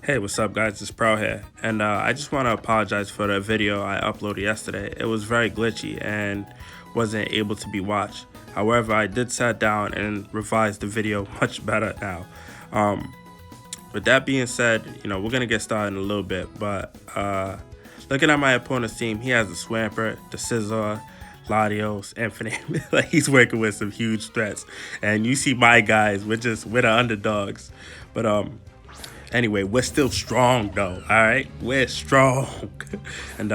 Hey, what's up guys, it's Pro here, and I just want to apologize for the video I uploaded yesterday. It was very glitchy and wasn't able to be watched. However, I did sit down and revise the video much better now. With that being said, we're going to get started in a little bit, but looking at my opponent's team, he has the Swampert, the Scissor, Latios, Infinite. Like, he's working with some huge threats, and you see my guys, we're the underdogs. But anyway, we're still strong though, all right? We're strong. And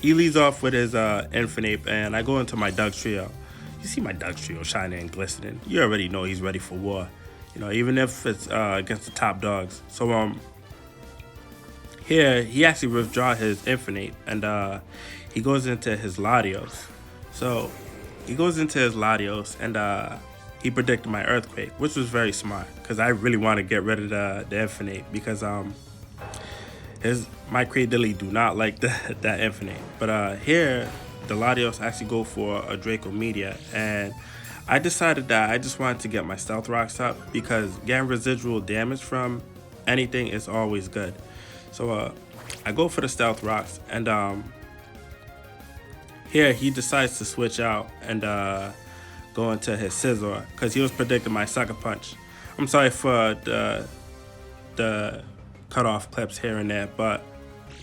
he leads off with his Infinite, and I go into my Doug trio. You see my Doug trio shining and glistening. You already know he's ready for war. Even if it's against the top dogs. So here he actually withdraw his Infinite, and he goes into his Latios. So he goes into his Latios, and he predicted my Earthquake, which was very smart because I really want to get rid of the Infinite because my Cradilly do not like that Infinite. But here the Latios actually go for a Draco Media, and I decided that I just wanted to get my Stealth Rocks up because getting residual damage from anything is always good. So I go for the Stealth Rocks, and here he decides to switch out and go into his Scissor because he was predicting my Sucker Punch. I'm sorry for the cut-off clips here and there, but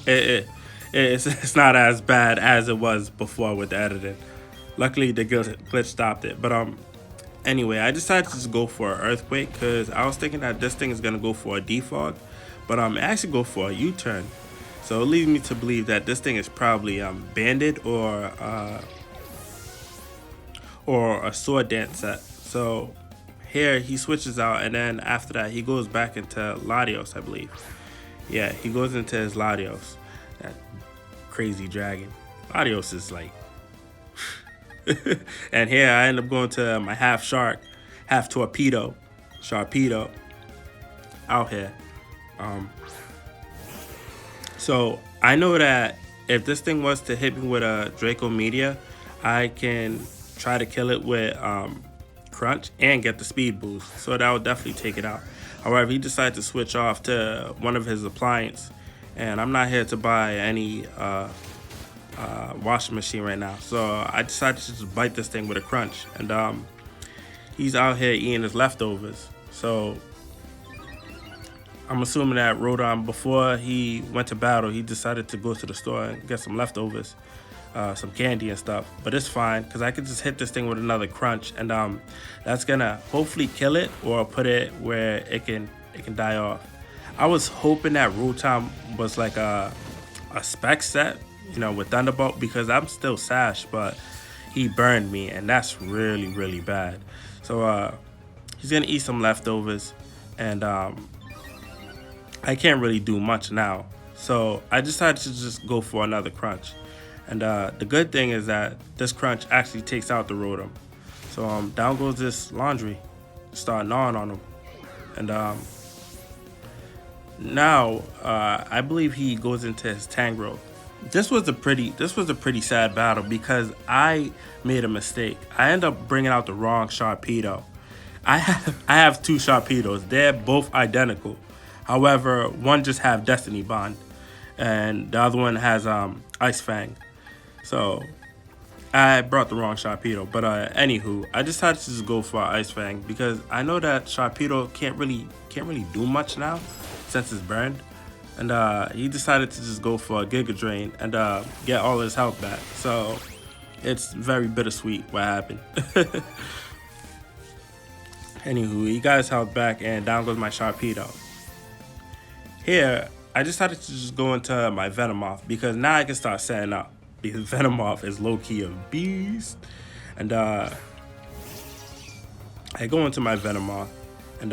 it's not as bad as it was before with the editing. Luckily, the glitch stopped it. But anyway, I decided to just go for an Earthquake because I was thinking that this thing is gonna go for a defog, but it actually go for a U-turn. So it leads me to believe that this thing is probably banded or a sword dance set. So here he switches out, and then after that he goes back into Latios, I believe. Yeah, he goes into his Latios. That crazy dragon. Latios is like and here I end up going to my half shark, half torpedo, Sharpedo out here. So I know that if this thing was to hit me with a Draco Media, I can try to kill it with Crunch and get the speed boost. So that would definitely take it out. However, he decided to switch off to one of his appliances, and I'm not here to buy any washing machine right now. So I decided to just bite this thing with a Crunch, and he's out here eating his leftovers. So I'm assuming that Rodon, before he went to battle, he decided to go to the store and get some leftovers, some candy and stuff. But it's fine because I could just hit this thing with another Crunch, and that's gonna hopefully kill it or put it where it can die off. I was hoping that Rotom was like a spec set, with Thunderbolt, because I'm still Sash, but he burned me, and that's really, really bad. So he's gonna eat some leftovers, and I can't really do much now. So I decided to just go for another Crunch. And the good thing is that this Crunch actually takes out the Rotom. So down goes this Laundry, start gnawing on him. And now I believe he goes into his Tangrowth. This was a pretty sad battle because I made a mistake. I ended up bringing out the wrong Sharpedo. I have two Sharpedos. They're both identical. However, one just have Destiny Bond, and the other one has Ice Fang. So I brought the wrong Sharpedo. But anywho, I decided to just go for Ice Fang because I know that Sharpedo can't really do much now since it's burned. And he decided to just go for a Giga Drain and get all his health back. So it's very bittersweet what happened. Anywho, he got his health back, and down goes my Sharpedo. Here, I decided to just go into my Venomoth because now I can start setting up because Venomoth is low-key a beast. And I go into my Venomoth, and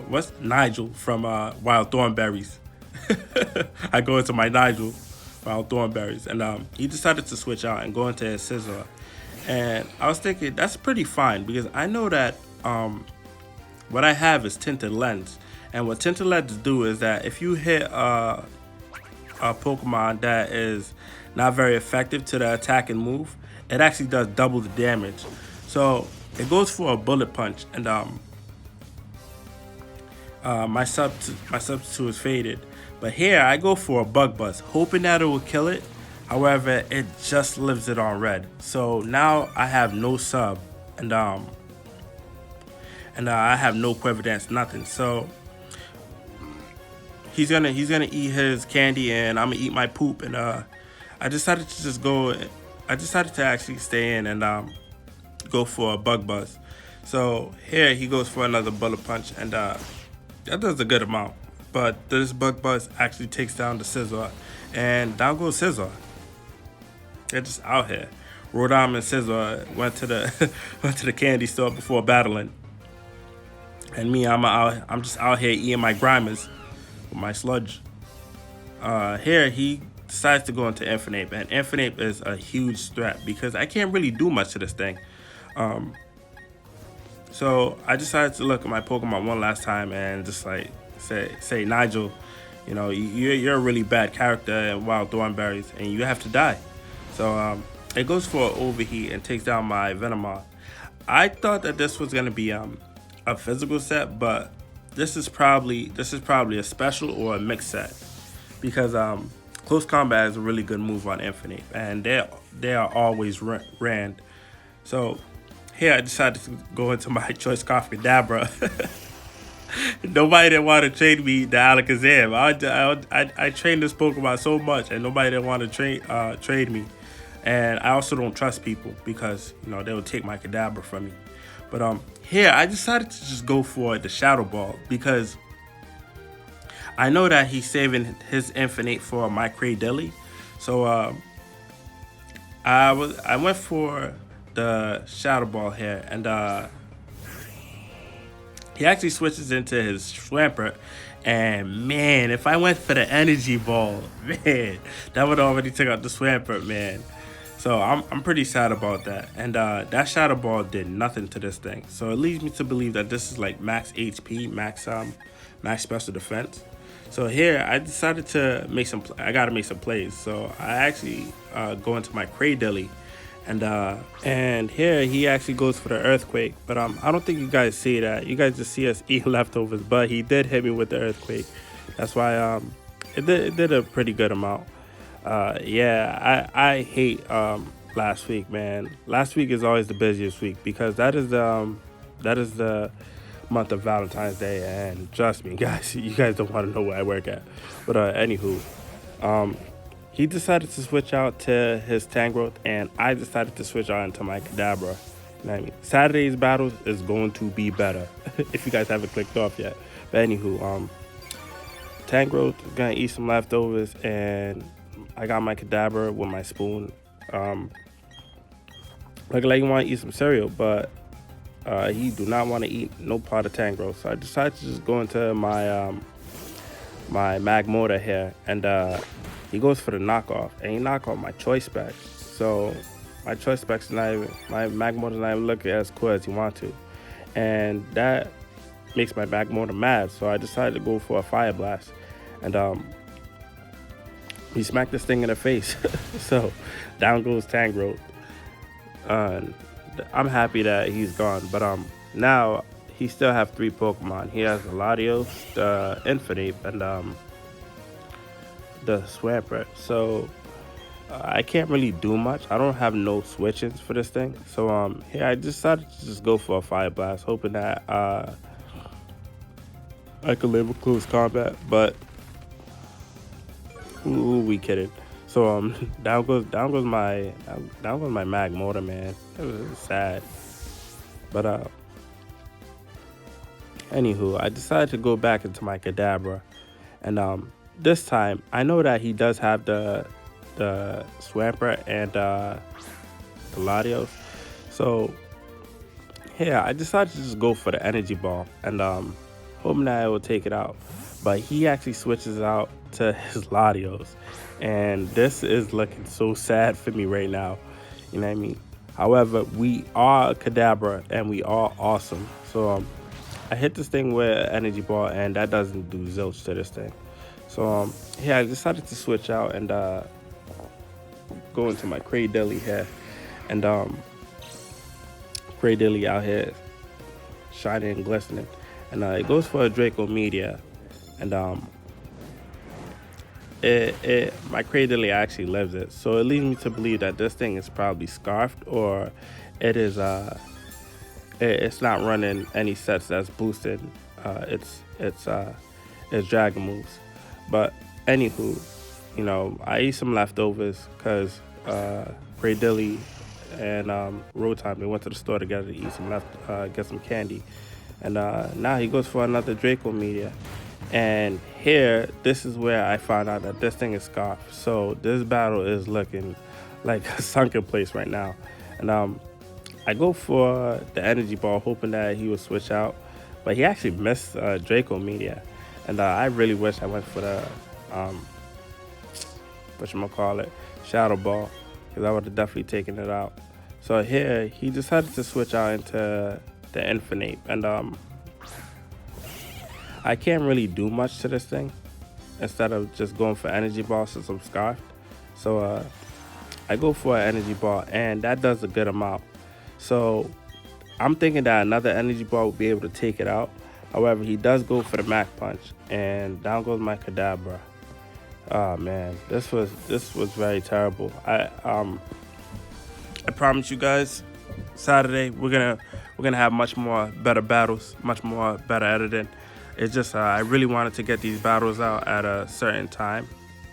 what's Nigel from Wild Thornberries. I go into my Nigel, Wild Thornberries, and he decided to switch out and go into his Scissor. And I was thinking that's pretty fine because I know that what I have is Tinted Lens. And what Tinted Lens do is that if you hit a Pokemon that is not very effective to the attack and move, it actually does double the damage. So it goes for a Bullet Punch, and My substitute is faded. But here I go for a bug buzz, hoping that it will kill it. However, it just lives it on red. So now I have no sub, and I have no quiver dance, nothing. So he's gonna eat his candy, and I'm gonna eat my poop. And I decided to just go. I decided to actually stay in and go for a bug buzz. So here he goes for another bullet punch, and that does a good amount. But this bug buzz actually takes down the scissor, and down goes scissor. They're just out here. Rhode Island Scissor went to the went to the candy store before battling, and me, I'm just out here eating my grimers with my sludge. Here he decides to go into Infinite, and Infinite is a huge threat because I can't really do much to this thing. So I decided to look at my Pokemon one last time and just like say Nigel, you know, you're a really bad character in Wild Thornberries, and you have to die. So it goes for overheat and takes down my Venomoth. I thought that this was gonna be a physical set, but this is probably a special or a mixed set because close combat is a really good move on Infinite, and they are always ran. So here I decided to go into my Choice Scarf Kadabra. Nobody didn't want to trade me the Alakazam. I trained this Pokemon so much, and nobody didn't want to trade me. And I also don't trust people because, you know, they will take my Kadabra from me. But here I decided to just go for the Shadow Ball because I know that he's saving his Infinite for my Cradilly. So I went for the Shadow Ball here, and he actually switches into his Swampert. And man, if I went for the Energy Ball, man, that would already take out the Swampert, man. So I'm pretty sad about that. And that Shadow Ball did nothing to this thing. So it leads me to believe that this is like max HP, max special defense. So here I decided to make I gotta make some plays. So I actually go into my Cradilly, and here he actually goes for the Earthquake. But I don't think you guys see that. You guys just see us eat leftovers. But he did hit me with the Earthquake. That's why it did a pretty good amount. Yeah, I hate last week, man. Last week is always the busiest week because that is the month of Valentine's Day, and trust me, guys, you guys don't want to know where I work at. But anywho, he decided to switch out to his Tangrowth, and I decided to switch out into my Kadabra. You know what I mean? Saturday's battles is going to be better if you guys haven't clicked off yet. But anywho, Tangrowth is gonna eat some leftovers, and I got my Kadabra with my spoon. Look like you want to eat some cereal, but he do not want to eat no part of Tangrowth. So I decided to just go into my my Magmortar here, and he goes for the knockoff, and he knock off my Choice Specs. So my Choice Specs not even, my Magmortar's not even looking as cool as he want to, and that makes my Magmortar mad. So I decided to go for a Fire Blast, and he smacked this thing in the face. So down goes Tangrowth. I'm happy that he's gone, but now he still have 3 Pokemon. He has the Latios, the Infinite, and the Swampert. So I can't really do much. I don't have no switches for this thing. So here I decided to just go for a Fire Blast, hoping that I could live with close combat, but ooh, we kidding. So down goes my Magmortar, man. It was sad. But anywho, I decided to go back into my Kadabra, and this time I know that he does have the Swampert and the Latios. So yeah, I decided to just go for the Energy Ball, and hoping that I will take it out. But he actually switches out to his Latios, and this is looking so sad for me right now. You know what I mean? However, we are a Kadabra, and we are awesome. So I hit this thing with Energy Ball, and that doesn't do zilch to this thing. So yeah, I decided to switch out and go into my Cradilly here, and Cradilly out here shining and glistening. and it goes for a Draco Media, and my cradle actually lives it, so it leads me to believe that this thing is probably scarfed, or it is it's not running any sets that's boosted its dragon moves. But anywho, you know, I eat some leftovers because Ray Dilly and Road they went to the store together to eat some get some candy, and now he goes for another Draco Media. And here, this is where I found out that this thing is scarfed. So this battle is looking like a sunken place right now. And I go for the energy ball, hoping that he would switch out, but he actually missed Draco Media. And I really wish I went for the whatchamacallit, Shadow Ball, because I would have definitely taken it out. So here, he decided to switch out into the Infinite, and I can't really do much to this thing instead of just going for energy ball since I'm scarfed. So I go for an energy ball, and that does a good amount. So I'm thinking that another energy ball would be able to take it out. However, he does go for the Mac Punch, and down goes my Kadabra. Oh man, this was very terrible. I promise you guys, Saturday we're gonna have much more better battles, much more better editing. It's just I really wanted to get these battles out at a certain time,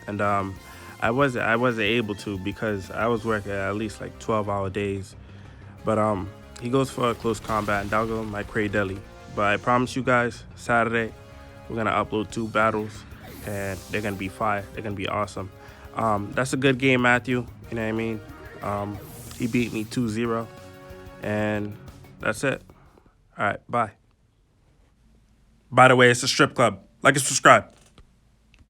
and I wasn't able to because I was working at least like 12-hour days. But he goes for a close combat, and down goes my Cray-Deli. But I promise you guys, Saturday we're gonna upload 2 battles, and they're gonna be fire. They're gonna be awesome. That's a good game, Matthew. You know what I mean? He beat me 2-0, and that's it. All right, bye. By the way, it's a strip club. Like and subscribe.